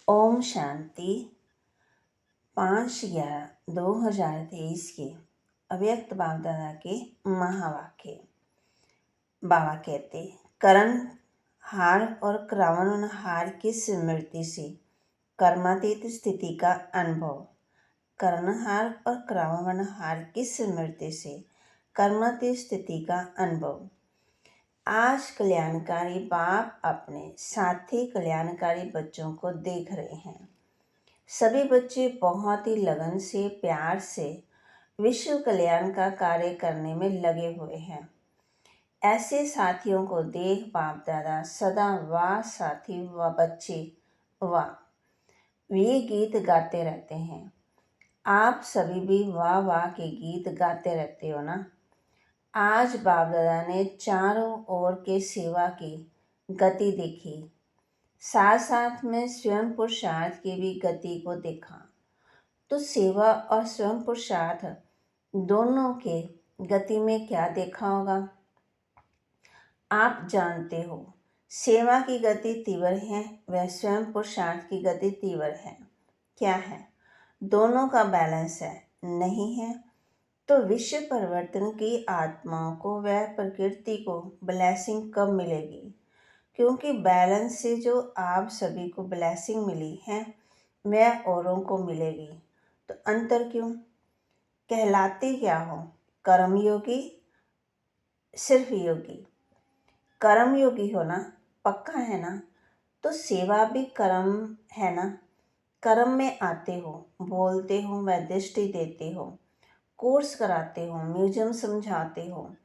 ओम शांति। 5/11/2023 के अव्यक्त बाप दादा के महावाक्य। बाबा कहते, करण हार और क्रावण हार की स्मृति से कर्मातीत स्थिति का अनुभव। कर्णहार और क्रावण हार की स्मृति से कर्मातीत स्थिति का अनुभव। आज कल्याणकारी बाप अपने साथी कल्याणकारी बच्चों को देख रहे हैं। सभी बच्चे बहुत ही लगन से, प्यार से विश्व कल्याण का कार्य करने में लगे हुए हैं। ऐसे साथियों को देख बाप दादा सदा वाह साथी व बच्चे वाह ये गीत गाते रहते हैं। आप सभी भी वाह वाह के गीत गाते रहते हो ना। आज बाप दादा ने चारों ओर के सेवा की गति देखी, साथ साथ में स्वयं पुरुषार्थ की भी गति को देखा। तो सेवा और स्वयं पुरुषार्थ दोनों के गति में क्या देखा होगा आप जानते हो। सेवा की गति तीव्र है, वह स्वयं पुरुषार्थ की गति तीव्र है। क्या है? दोनों का बैलेंस है, नहीं है तो विश्व परिवर्तन की आत्माओं को वह प्रकृति को ब्लेसिंग कब मिलेगी? क्योंकि बैलेंस से जो आप सभी को ब्लेसिंग मिली है वह औरों को मिलेगी। तो अंतर क्यों? कहलाते क्या हो? कर्मयोगी, सिर्फ योगी। कर्मयोगी हो ना, पक्का है ना? तो सेवा भी कर्म है ना। कर्म में आते हो, बोलते हो, वह दृष्टि देते हो, कोर्स कराते हो, म्यूजियम समझाते हो,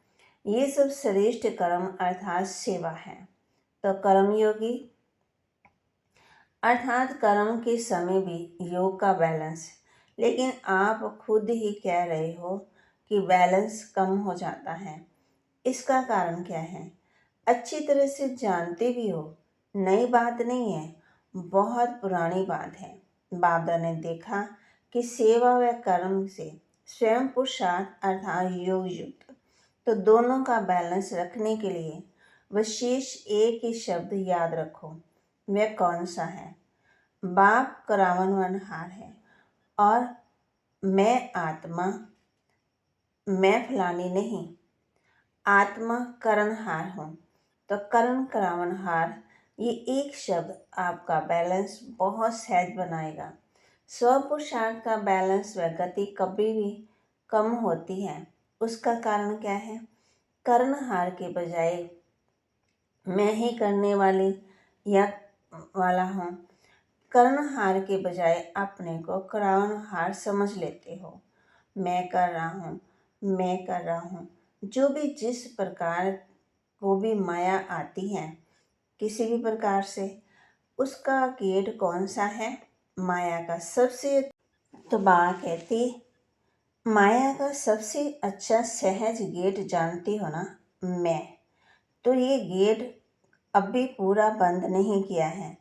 ये सब श्रेष्ठ कर्म अर्थात सेवा है। तो कर्मयोगी अर्थात कर्म के समय भी योग का बैलेंस। लेकिन आप खुद ही कह रहे हो कि बैलेंस कम हो जाता है। इसका कारण क्या है? अच्छी तरह से जानते भी हो, नई बात नहीं है, बहुत पुरानी बात है। बाबा ने देखा कि सेवा व कर्म से स्वयं पुरुषार्थ अर्थात योग युक्त। तो दोनों का बैलेंस रखने के लिए विशेष एक ही शब्द याद रखो। वह कौन सा है? बाप करावनहार है और मैं आत्मा, मैं फलानी नहीं, आत्मा करणहार हूँ। तो करण करावनहार ये एक शब्द आपका बैलेंस बहुत सहज बनाएगा। स्वपुरुषार्थ का बैलेंस व गति कभी भी कम होती है। उसका कारण क्या है? कर्णहार के बजाय मैं ही करने वाली या वाला हूँ। कर्णहार के बजाय अपने को करावनहार समझ लेते हो। मैं कर रहा हूँ, मैं कर रहा हूँ। जो भी जिस प्रकार को भी माया आती है किसी भी प्रकार से, उसका गेट कौन सा है? माया का सबसे। तो बाबा कहती, माया का सबसे अच्छा सहज गेट जानती हो ना, मैं। तो ये गेट अभी पूरा बंद नहीं किया है।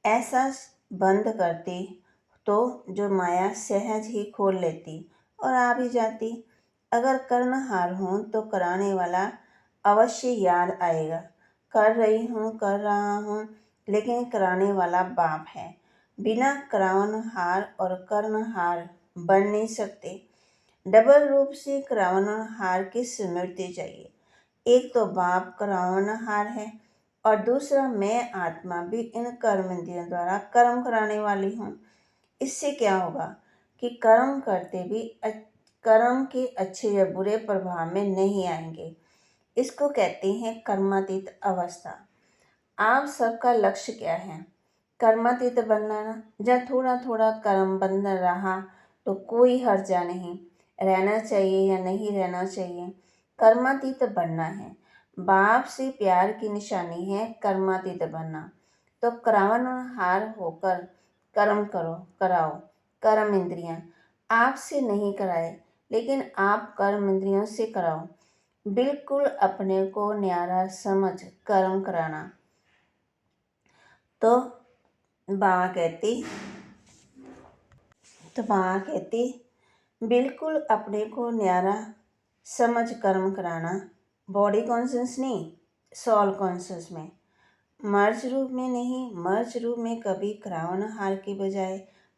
ऐसा बंद करती तो जो माया सहज ही खोल लेती और आ भी जाती। अगर कर्णहार हूँ तो कराने वाला अवश्य याद आएगा। कर रही हूँ, कर रहा हूँ, लेकिन कराने वाला बाप है। बिना करावनहार और कर्णहार बन नहीं सकते। डबल रूप से करावनहार की स्मृति चाहिए। एक तो बाप करावनहार है और दूसरा मैं आत्मा भी इन कर्म इंद्रियों द्वारा कर्म कराने वाली हूँ। इससे क्या होगा कि कर्म करते भी कर्म के अच्छे या बुरे प्रभाव में नहीं आएंगे। इसको कहते हैं कर्मातीत अवस्था। आप सबका लक्ष्य क्या है? कर्मातीत बनना ना। जब थोड़ा थोड़ा कर्म बंद रहा तो कोई हर्जा नहीं, रहना चाहिए या नहीं रहना चाहिए, कर्मातीत बनना है। बाप से प्यार की निशानी है कर्मातीत बनना। तो करावनहार होकर कर्म करो, कराओ। कर्म इंद्रियां आपसे नहीं कराए, लेकिन आप कर्म इंद्रियों से कराओ। बिल्कुल अपने को न्यारा समझ कर्म कराना। तो बाबा कहती बिल्कुल अपने को न्यारा समझ कर्म कराना। बॉडी कॉन्शियस नहीं, सोल कॉन्शियस में। मर्ज रूप में नहीं, मर्ज रूप में कभी करावनहार के बजाय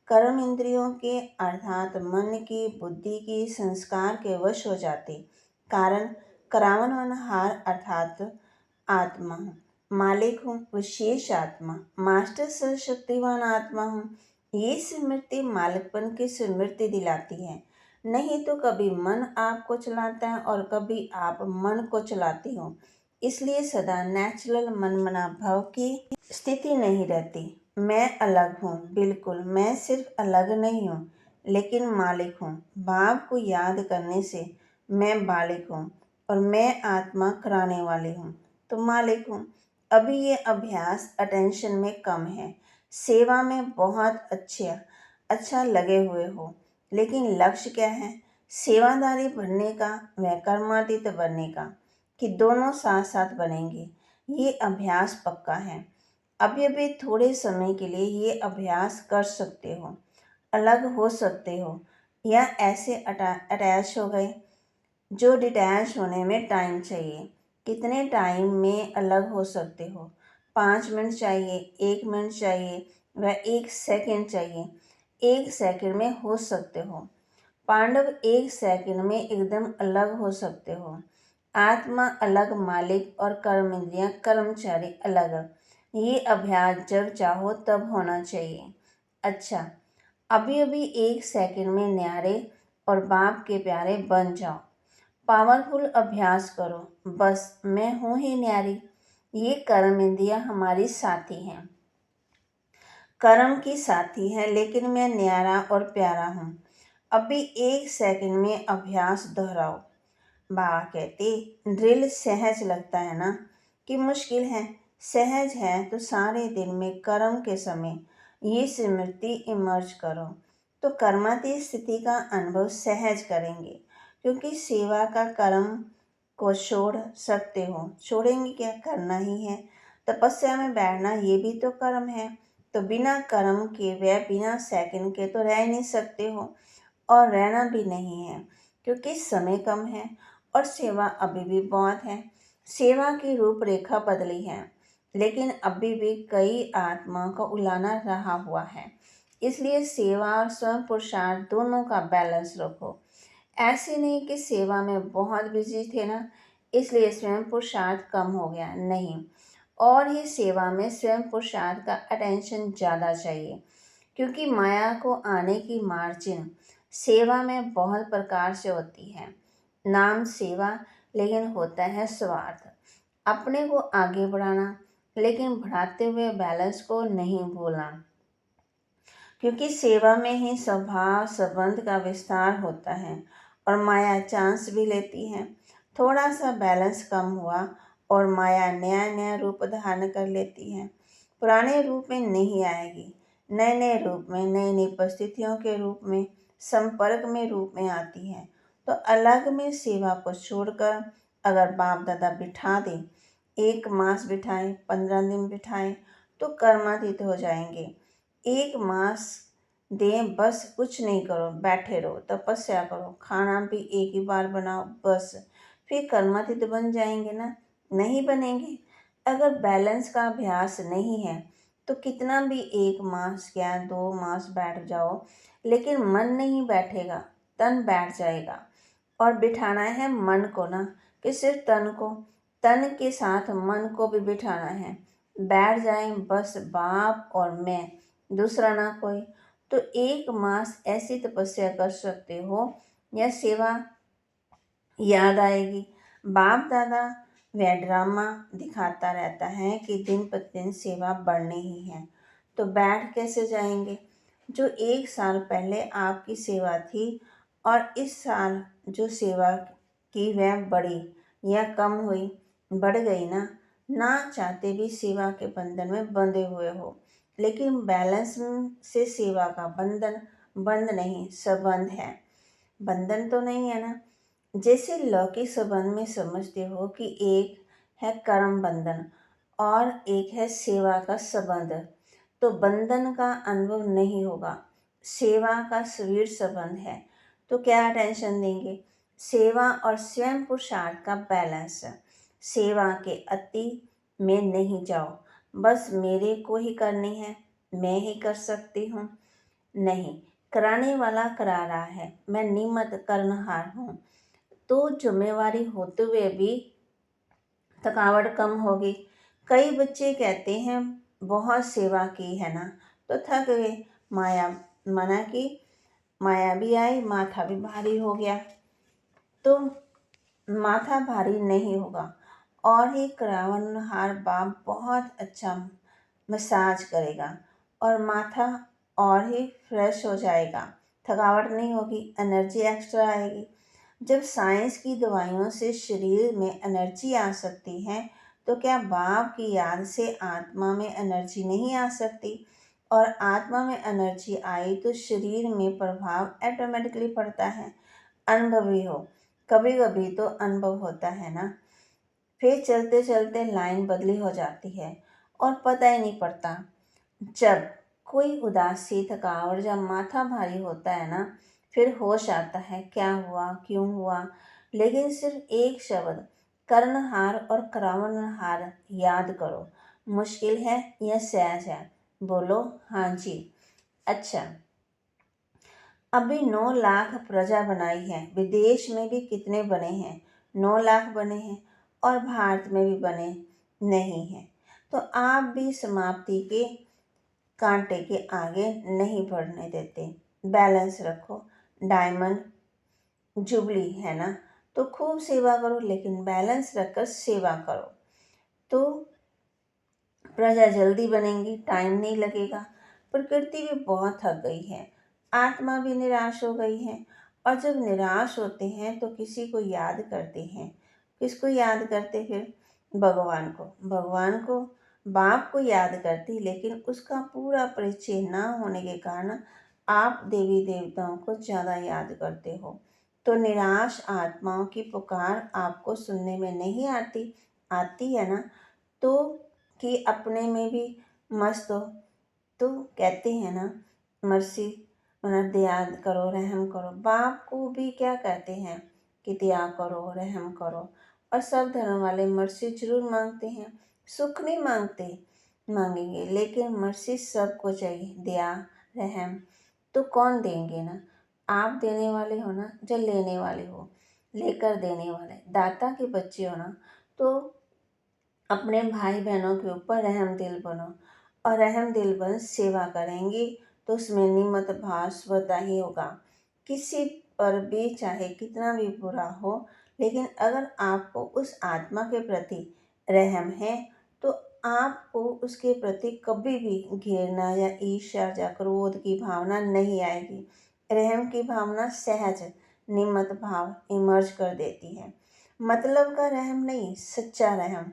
कर्म इंद्रियों के अर्थात मन की, बुद्धि की, संस्कार के वश हो जाते। कारण करावनहार अर्थात आत्मा हूँ, मालिक हूँ, विशेष आत्मा, मास्टर सर्वशक्तिवान आत्मा हूँ। ये स्मृति मालिकपन की स्मृति दिलाती है। नहीं तो कभी मन आपको चलाता है और कभी आप मन को चलाती हो। इसलिए सदा नेचुरल मनमना भाव की स्थिति नहीं रहती। मैं अलग हूँ, बिल्कुल मैं सिर्फ अलग नहीं हूँ लेकिन मालिक हूँ। भाव को याद करने से मैं मालिक हूँ और मैं आत्मा कराने वाली हूँ तो मालिक हूँ। अभी ये अभ्यास अटेंशन में कम है, सेवा में बहुत अच्छा लगे हुए हो, लेकिन लक्ष्य क्या है? सेवादारी बनने का व कर्मातीत बनने का, कि दोनों साथ साथ बनेंगे। ये अभ्यास पक्का है। अभी अभी थोड़े समय के लिए ये अभ्यास कर सकते हो, अलग हो सकते हो या ऐसे अटैच हो गए जो डिटैच होने में टाइम चाहिए। कितने टाइम में अलग हो सकते हो? 5 मिनट चाहिए, 1 मिनट चाहिए व 1 सेकंड चाहिए। 1 सेकंड में हो सकते हो। पांडव 1 सेकंड में एकदम अलग हो सकते हो। आत्मा अलग, मालिक और कर्म इंद्रियां कर्मचारी अलग। ये अभ्यास जब चाहो तब होना चाहिए। अच्छा, अभी अभी 1 सेकंड में न्यारे और बाप के प्यारे बन जाओ। पावरफुल अभ्यास करो। बस मैं हूँ ही न्यारी। ये कर्म इंद्रियां हमारी साथी हैं, कर्म की साथी है, लेकिन मैं न्यारा और प्यारा हूँ। अभी 1 सेकंड में अभ्यास दोहराओ। बाबा कहते ड्रिल सहज लगता है ना, कि मुश्किल है? सहज है तो सारे दिन में कर्म के समय ये स्मृति इमर्ज करो तो कर्मातीत स्थिति का अनुभव सहज करेंगे। क्योंकि सेवा का कर्म को छोड़ सकते हो। छोड़ेंगे क्या? करना ही है। तपस्या में बैठना ये भी तो कर्म है। तो बिना कर्म के व बिना सेकंड के तो रह नहीं सकते हो, और रहना भी नहीं है क्योंकि समय कम है और सेवा अभी भी बहुत है। सेवा की रूपरेखा बदली है, लेकिन अभी भी कई आत्माओं का उलाना रहा हुआ है। इसलिए सेवा और स्वयं पुरुषार्थ दोनों का बैलेंस रखो। ऐसे नहीं कि सेवा में बहुत बिजी थे ना, इसलिए स्वयं पुरुषार्थ कम हो गया, नहीं। और ये सेवा में स्वयं पुरुषार्थ का अटेंशन ज़्यादा चाहिए, क्योंकि माया को आने की मार्जिन सेवा में बहुत प्रकार से होती है। नाम सेवा, लेकिन होता है स्वार्थ, अपने को आगे बढ़ाना, लेकिन बढ़ाते हुए बैलेंस को नहीं भूलना। क्योंकि सेवा में ही स्वभाव संबंध का विस्तार होता है और माया चांस भी लेती है। थोड़ा सा बैलेंस कम हुआ और माया नया नया रूप धारण कर लेती है। पुराने रूप में नहीं आएगी, नए नए रूप में, नई नई परिस्थितियों के रूप में, संपर्क में रूप में आती है। तो अलग में सेवा को छोड़कर अगर बाप दादा बिठा दें, 1 मास बिठाएं, 15 दिन बिठाएं, तो कर्मातीत हो जाएंगे। 1 मास दें, बस कुछ नहीं करो, बैठे रहो, तपस्या करो, खाना भी एक ही बार बनाओ, बस फिर कर्मातीत बन जाएंगे ना? नहीं बनेंगे। अगर बैलेंस का अभ्यास नहीं है तो कितना भी 1 मास क्या 2 मास बैठ जाओ, लेकिन मन नहीं बैठेगा, तन बैठ जाएगा। और बिठाना है मन को ना, कि सिर्फ तन को, तन के साथ मन को भी बिठाना है। बैठ जाए बस बाप और मैं, दूसरा ना कोई। तो 1 मास ऐसी तपस्या कर सकते हो या सेवा याद आएगी। बाप दादा वह ड्रामा दिखाता रहता है कि दिन प्रतिदिन सेवा बढ़नी ही है, तो बैठ कैसे जाएंगे? जो 1 साल पहले आपकी सेवा थी और इस साल जो सेवा की वह बढ़ी या कम हुई? बढ़ गई ना। ना चाहते भी सेवा के बंधन में बंधे हुए हो, लेकिन बैलेंस से सेवा का बंधन बंध नहीं, संबंध है। बंधन तो नहीं है ना। जैसे लौकिक संबंध में समझते हो कि एक है कर्म बंधन और एक है सेवा का संबंध, तो बंधन का अनुभव नहीं होगा। सेवा का सवीर संबंध है, तो क्या टेंशन देंगे? सेवा और स्वयं पुरुषार्थ का बैलेंस। सेवा के अति में नहीं जाओ, बस मेरे को ही करनी है, मैं ही कर सकती हूँ। नहीं, कराने वाला करा रहा है, मैं निमित्त करनहार हूँ। तो जिम्मेवारी होते हुए भी थकावट कम होगी। कई बच्चे कहते हैं बहुत सेवा की है ना, तो थक गए। माया मना की, माया भी आई, माथा भी भारी हो गया। तो माथा भारी नहीं होगा, और ही करावनहार बाप बहुत अच्छा मसाज करेगा और माथा और ही फ्रेश हो जाएगा। थकावट नहीं होगी, एनर्जी एक्स्ट्रा आएगी। जब साइंस की दवाइयों से शरीर में एनर्जी आ सकती है, तो क्या बाप की याद से आत्मा में एनर्जी नहीं आ सकती? और आत्मा में एनर्जी आई तो शरीर में प्रभाव ऑटोमेटिकली पड़ता है। अनुभवी हो, कभी कभी तो अनुभव होता है ना। फिर चलते चलते लाइन बदली हो जाती है और पता ही नहीं पड़ता। जब कोई उदासी, थकावट, जब माथा भारी होता है ना, फिर होश आता है, क्या हुआ, क्यों हुआ। लेकिन सिर्फ एक शब्द कर्णहार और करावनहार याद करो। मुश्किल है या सहज है? बोलो हाँ जी। अच्छा, अभी 9 लाख प्रजा बनाई है। विदेश में भी कितने बने हैं? 9 लाख बने हैं। और भारत में भी बने नहीं हैं। तो आप भी समाप्ति के कांटे के आगे नहीं बढ़ने देते। बैलेंस रखो। डायमंड जुबली है ना, तो खूब सेवा करो, लेकिन बैलेंस रखकर सेवा करो तो प्रजा जल्दी बनेंगी, टाइम नहीं लगेगा। प्रकृति भी बहुत थक गई है, आत्मा भी निराश हो गई है। और जब निराश होते हैं तो किसी को याद करते हैं। किसको याद करते फिर? भगवान को। भगवान को, बाप को याद करती, लेकिन उसका पूरा परिचय न होने के कारण आप देवी देवताओं को ज़्यादा याद करते हो। तो निराश आत्माओं की पुकार आपको सुनने में नहीं आती। आती है ना, तो कि अपने में भी मस्त हो। तो कहते हैं ना, मर्सी मतलब दया करो, रहम करो। बाप को भी क्या कहते हैं कि दया करो, रहम करो। और सब धर्म वाले मर्सी जरूर मांगते हैं, सुख नहीं मांगते। मांगेंगे, लेकिन मर्सी सबको चाहिए, दया रहम तो कौन देंगे ना? आप देने वाले हो ना, जो लेने वाले हो, लेकर देने वाले, दाता के बच्चे हो ना, तो अपने भाई बहनों के ऊपर रहम दिल बनो। और रहम दिल बन सेवा करेंगे तो उसमें निमित्त भाव स्वतः ही होगा। किसी पर भी चाहे कितना भी बुरा हो, लेकिन अगर आपको उस आत्मा के प्रति रहम है, तो आपको उसके प्रति कभी भी घृणा या ईर्ष्या या क्रोध की भावना नहीं आएगी। रहम की भावना सहज निमित्त भाव इमर्ज कर देती है। मतलब का रहम नहीं, सच्चा रहम।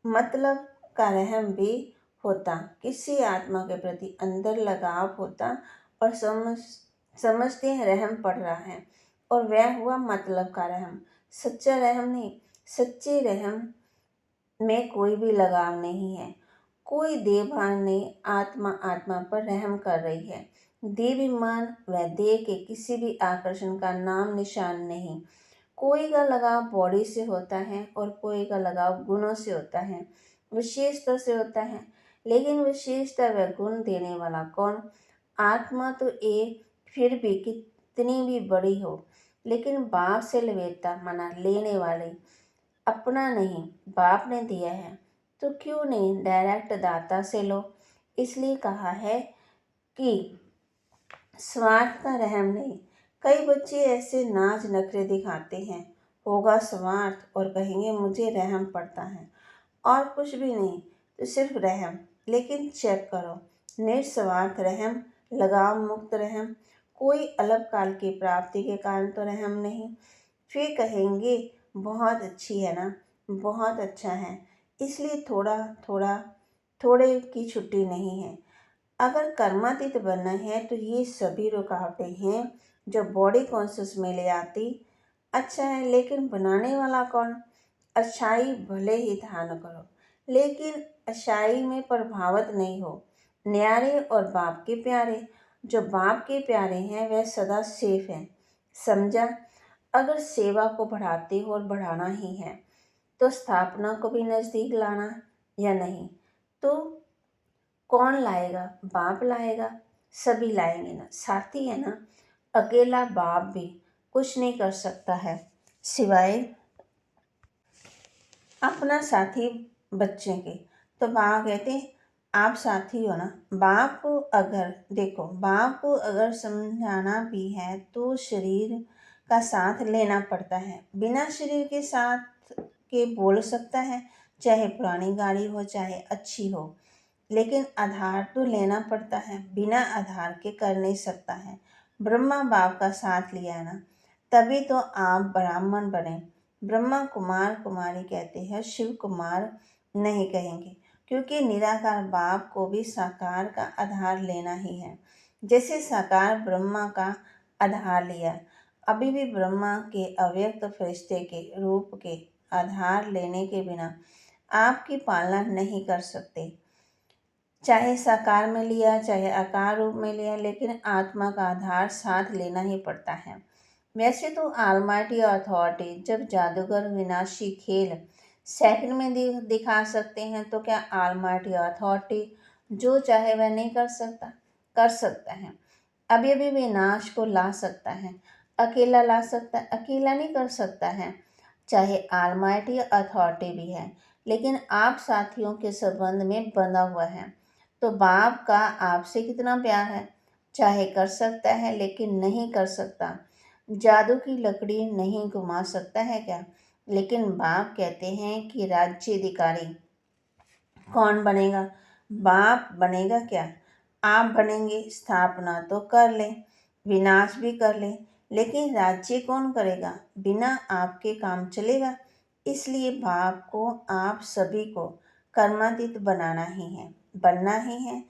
मतलब का रहम भी होता, किसी आत्मा के प्रति अंदर लगाव होता और समझते हैं रहम पड़ रहा है, और वह हुआ मतलब का रहम। सच्चा रहम नहीं। सच्चे रहम में कोई भी लगाव नहीं है, कोई देहभान नहीं। आत्मा आत्मा पर रहम कर रही है। देवाभिमान व देह के किसी भी आकर्षण का नाम निशान नहीं। कोई का लगाव बॉडी से होता है और कोई का लगाव गुणों से होता है, विशेषता से होता है। लेकिन विशेषता व गुण देने वाला कौन? आत्मा तो एक, फिर भी कितनी भी बड़ी हो, लेकिन बाप से लवेटा मना लेने वाले, अपना नहीं, बाप ने दिया है तो क्यों नहीं डायरेक्ट दाता से लो। इसलिए कहा है कि स्वार्थ का रहम नहीं। कई बच्चे ऐसे नाच नखरे दिखाते हैं, होगा स्वार्थ, और कहेंगे मुझे रहम पड़ता है, और कुछ भी नहीं, तो सिर्फ रहम। लेकिन चेक करो, निस्वार्थ रहम, लगाव मुक्त रहम, कोई अल्पकाल की प्राप्ति के कारण तो रहम नहीं। फिर कहेंगे बहुत अच्छी है ना, बहुत अच्छा है, इसलिए थोड़ा थोड़ा, थोड़े की छुट्टी नहीं है। अगर कर्मातीत बनना है तो ये सभी रुकावटें हैं जो बॉडी कॉन्शियस में ले आती। अच्छा है, लेकिन बनाने वाला कौन? अच्छाई भले ही धारण करो, लेकिन अच्छाई में प्रभावित नहीं हो। न्यारे और बाप के प्यारे, जो बाप के प्यारे हैं वह सदा सेफ हैं। समझा? अगर सेवा को बढ़ाते हो और बढ़ाना ही है, तो स्थापना को भी नज़दीक लाना या नहीं, तो कौन लाएगा? बाप लाएगा। सभी लाएंगे ना, साथी है ना। अकेला बाप भी कुछ नहीं कर सकता है सिवाय अपना साथी बच्चे के। तो बाबा कहते हैं आप साथी हो ना। बाप को अगर देखो, बाप को अगर समझाना भी है तो शरीर का साथ लेना पड़ता है। बिना शरीर के साथ के बोल सकता है, चाहे पुरानी गाड़ी हो चाहे अच्छी हो, लेकिन आधार तो लेना पड़ता है। बिना आधार के कर नहीं सकता है। ब्रह्मा बाप का साथ लिया ना, तभी तो आप ब्राह्मण बने। ब्रह्मा कुमार कुमारी कहते हैं, शिव कुमार नहीं कहेंगे, क्योंकि निराकार बाप को भी साकार का आधार लेना ही है। जैसे साकार ब्रह्मा का आधार लिया, अभी भी ब्रह्मा के अव्यक्त फरिश्ते के रूप के आधार लेने के बिना आपकी पालना नहीं कर सकते। चाहे साकार में लिया चाहे आकार रूप में लिया, लेकिन आत्मा का आधार साथ लेना ही पड़ता है। वैसे तो ऑलमाइटी अथॉरिटी जब जादूगर विनाशी खेल सेकंड में दिखा सकते हैं, तो क्या ऑलमाइटी अथॉरिटी जो चाहे वह नहीं कर सकता? कर सकता है। अभी अभी विनाश को ला सकता है। अकेला ला सकता है? अकेला नहीं कर सकता है। चाहे ऑलमाइटी अथॉरिटी भी है, लेकिन आप साथियों के संबंध में बंधा हुआ है। तो बाप का आपसे कितना प्यार है। चाहे कर सकता है लेकिन नहीं कर सकता। जादू की लकड़ी नहीं घुमा सकता है क्या? लेकिन बाप कहते हैं कि राज्याधिकारी कौन बनेगा? बाप बनेगा क्या? आप बनेंगे। स्थापना तो कर ले, विनाश भी कर ले, लेकिन राज्य कौन करेगा? बिना आपके काम चलेगा। इसलिए बाप को आप सभी को कर्मातीत बनाना ही है, बनना ही है।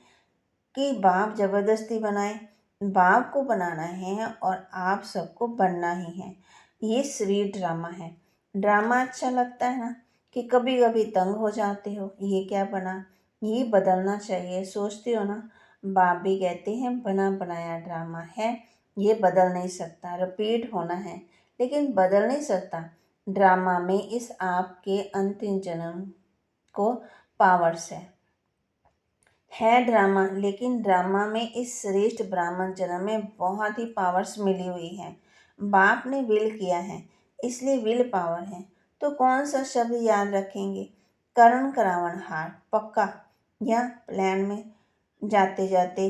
कि बाप जबरदस्ती बनाए, बाप को बनाना है और आप सबको बनना ही है। ये स्वीट ड्रामा है। ड्रामा अच्छा लगता है ना, कि कभी कभी तंग हो जाते हो, ये क्या बना, ये बदलना चाहिए सोचते हो ना। बाप भी कहते हैं बना बनाया ड्रामा है, ये बदल नहीं सकता, रिपीट होना है लेकिन बदल नहीं सकता। ड्रामा में इस आपके अंतिम जन्म को पावर्स है ड्रामा, लेकिन ड्रामा में इस श्रेष्ठ ब्राह्मण जन्म में बहुत ही पावर्स मिली हुई है। बाप ने विल किया है, इसलिए विल पावर है। तो कौन सा शब्द याद रखेंगे? करण करावन हार पक्का, या प्लान में जाते जाते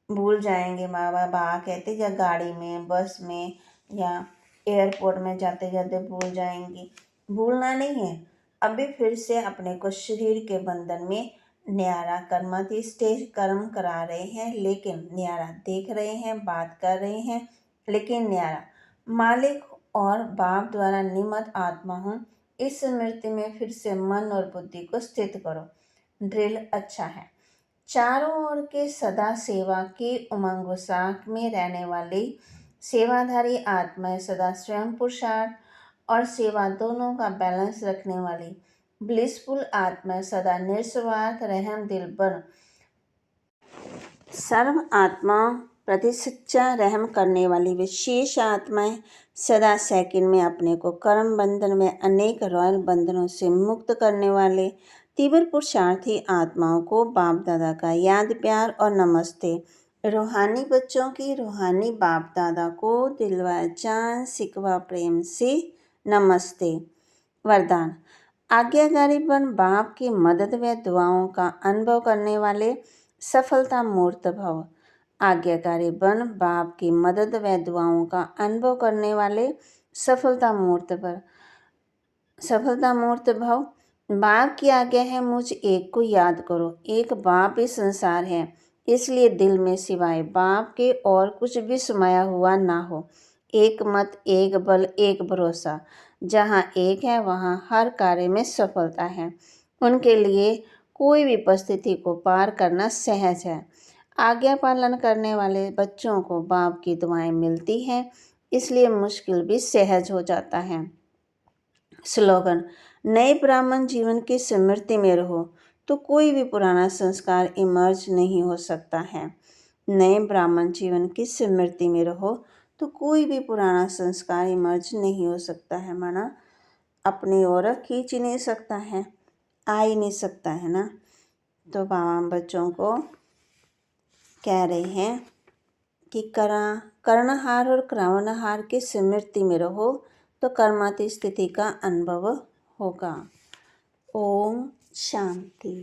भूल जाएंगे? माँ बाबा कहते या गाड़ी में, बस में या एयरपोर्ट में जाते जाते भूल जाएंगी। भूलना नहीं है। अभी फिर से अपने को शरीर के बंधन में न्यारा कर्मातीत स्टेज कर्म करा रहे हैं, लेकिन न्यारा देख रहे हैं, बात कर रहे हैं, लेकिन न्यारा मालिक और बाप द्वारा निमित्त आत्मा हूँ। इस स्मृति में फिर से मन और बुद्धि को स्थित करो। ड्रिल अच्छा है। चारों ओर के सदा सेवा के उमंग साख में रहने वाली सेवाधारी आत्माएं, सदा स्वयं पुरुषार्थ और सेवा दोनों का बैलेंस रखने वाली ब्लिसफुल आत्मा, सदा निस्वार्थ रहम दिल बन सर्व आत्माओं प्रति सच्चा रहम करने वाली विशेष आत्माएं, सदा सेकंड में अपने को कर्म बंधन में अनेक रॉयल बंधनों से मुक्त करने वाले तीव्र पुरुषार्थी आत्माओं को बाप दादा का याद प्यार और नमस्ते। रूहानी बच्चों की रूहानी बाप दादा को दिलवा जान सिकवा प्रेम से नमस्ते। वरदान। आज्ञाकारी बन बाप की मदद व दुआओं का अनुभव करने वाले सफलता मूर्त भव। आज्ञाकारी बन बाप की मदद व दुआओं का अनुभव करने वाले सफलता मूर्त भव। बाप की आज्ञा है मुझ एक को याद करो। एक बाप इस संसार है, इसलिए दिल में सिवाय बाप के और कुछ भी समाया हुआ ना हो। एक मत, एक बल, एक भरोसा। जहाँ एक है वहाँ हर कार्य में सफलता है। उनके लिए कोई भी परिस्थिति को पार करना सहज है। आज्ञा पालन करने वाले बच्चों को बाप की दुआएं मिलती हैं, इसलिए मुश्किल भी सहज हो जाता है। स्लोगन। नए ब्राह्मण जीवन की स्मृति में रहो तो कोई भी पुराना संस्कार इमर्ज नहीं हो सकता है। नए ब्राह्मण जीवन की स्मृति में रहो तो कोई भी पुराना संस्कार इमर्ज नहीं हो सकता है, माना अपनी ओर खींच ही नहीं सकता है, आ ही नहीं सकता है ना। तो बाबा बच्चों को कह रहे हैं कि कर्णहार और क्रमणहार की स्मृति में रहो तो कर्मातीत स्थिति का अनुभव होगा। ओम शांति।